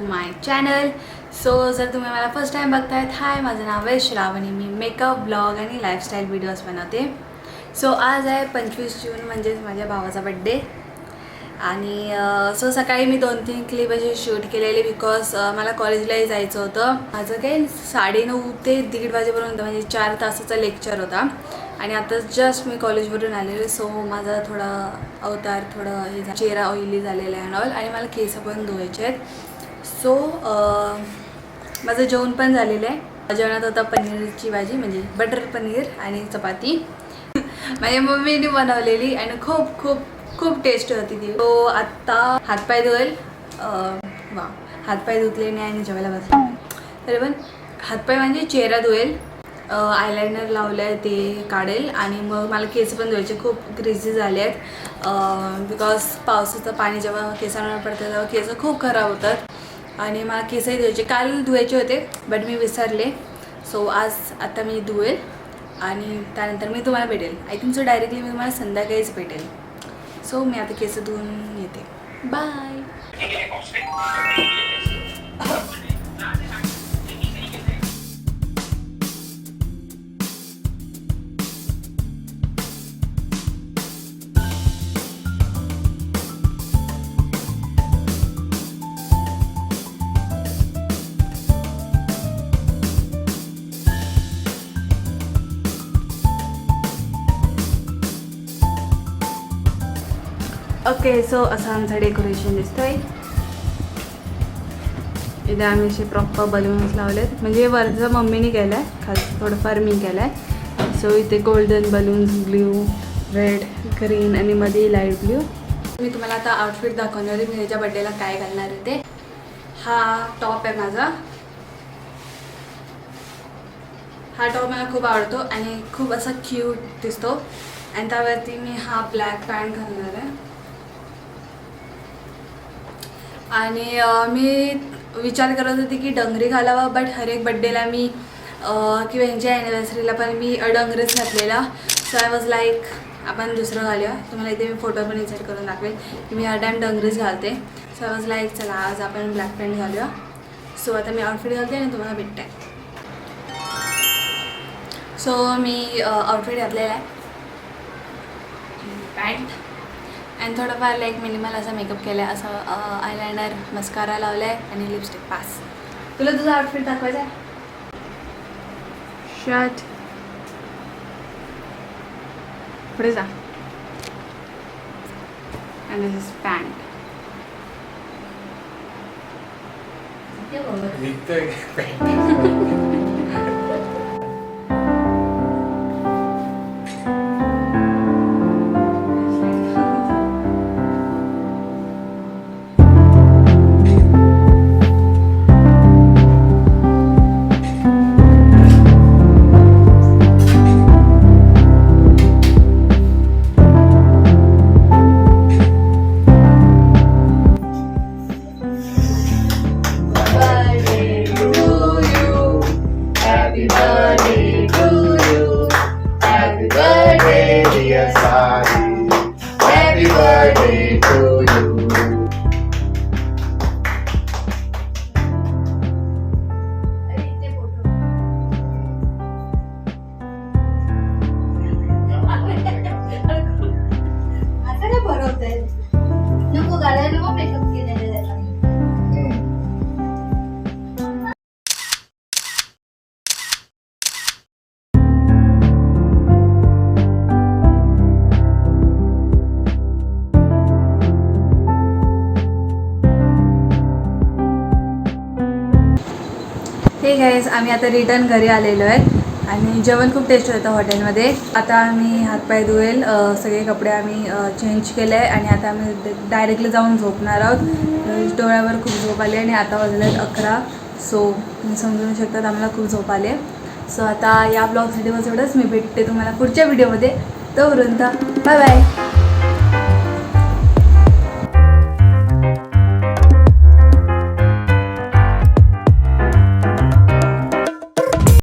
माय channel. So जर तुम्ही मला फर्स्ट टाइम बघतायत, हाय, माझं नाव आहे श्रावणी. मी मेकअप, ब्लॉग आणि लाईफस्टाईल व्हिडिओज बनवते. सो आज आहे 25 जून, म्हणजेच माझ्या भावाचा बड्डे. आणि सो सकाळी मी 2-3 क्लिप असे शूट केलेले, बिकॉज मला कॉलेजलाही जायचं होतं. माझं काही 9:30 ते 1:30 वाजेपर्यंत, म्हणजे 4 तासाचा लेक्चर होता. आणि आता जस्ट मी कॉलेजवरून आलेले. सो माझा थोडा अवतार, थोडं हे चेहरा ऑइली झालेला आहे ऑल, आणि मला केस पण धुवायचे आहेत. सो माझं जेवण पण झालेलं आहे. जेवणात होता पनीरची भाजी, म्हणजे बटर पनीर आणि चपाती. माझ्या मम्मीने बनवलेली आणि खूप खूप खूप टेस्टी होती ती. तो आत्ता हातपाय धुवेल. वा, हातपाय धुतले नाही आणि जेवायला बसले. तरी पण हातपाय म्हणजे चेहरा धुवेल, आयलायनर लावलं आहे ते काढेल, आणि मग मला केस पण धुवायचे. खूप ग्रीझी झाले आहेत, बिकॉज पावसाचं पाणी जेव्हा केसांवर पडतं तेव्हा केस खूप खराब होतात. आणि मला केसही धुवायचे, काल धुवायचे होते बट मी विसरले. सो आता मी धुवेल आणि त्यानंतर मी तुम्हाला भेटेल. आय थिंक सो डायरेक्टली मी तुम्हाला संध्याकाळीच भेटेल. सो मी आता केस धुवून येते. बाय. ओके, सो असं आमचं डेकोरेशन दिसतंय. इथे आम्ही असे प्रॉपर बलून्स लावलेत, म्हणजे वरचं मम्मीने केलं आहे, खाली थोडंफार मी केलं आहे. सो इथे golden balloons, blue, red, green आणि मध्ये लाईट ब्ल्यू. मी तुम्हाला आता आउटफिट दाखवणार आहे, मी त्याच्या बड्डेला काय घालणार आहे ते. हा टॉप आहे माझा. हा टॉप मला खूप आवडतो आणि खूप असा क्यूट दिसतो. आणि त्यावरती मी हा ब्लॅक पॅन्ट घालणार आहे. आणि मी विचार करत होते की डंगरी घालावा, बट हर एक बड्डेला मी किंवा यांच्या ॲनिव्हर्सरीला पण मी डंगरीच घातलेला. सो आय वॉज लाईक आपण दुसरं घालूया. तुम्हाला इथे मी फोटो पण इन्सर्ट करून दाखवेल की मी हर टाईम डंगरीच घालते. सो आय वॉज लाईक चला आज आपण ब्लॅक पॅन्ट घालूया. सो आता मी आउटफिट घालते आणि तुम्हाला भेटते. सो मी आउटफिट घातलेला आहे, पॅन्ट आणि थोडंफार लाईक मिनिमल असा मेकअप केला आहे. असं आयलायनर, मस्कारा लावला आहे आणि लिपस्टिक. पास. तुला तुझा आउटफिट दाखवायचा आहे. शर्ट, पुढे जा, आणि दिस इज पॅन्ट. हे गाईज, आम्ही आता रिटर्न घरी आलेलो आहे आणि जेवण खूप टेस्टी होतं हॉटेलमध्ये. आता आम्ही हातपाय धुवेल, सगळे कपडे आम्ही चेंज केले आहे आणि आता आम्ही डायरेक्टली जाऊन झोपणार आहोत. डोळ्यावर खूप झोप आली आणि आता वाजलेत 11. सो तुम्ही समजून शकतात आम्हाला खूप झोप आले. सो आता या ब्लॉगसाठी बस एवढंच. मी भेटते तुम्हाला पुढच्या व्हिडिओमध्ये. तोपर्यंत बाय बाय.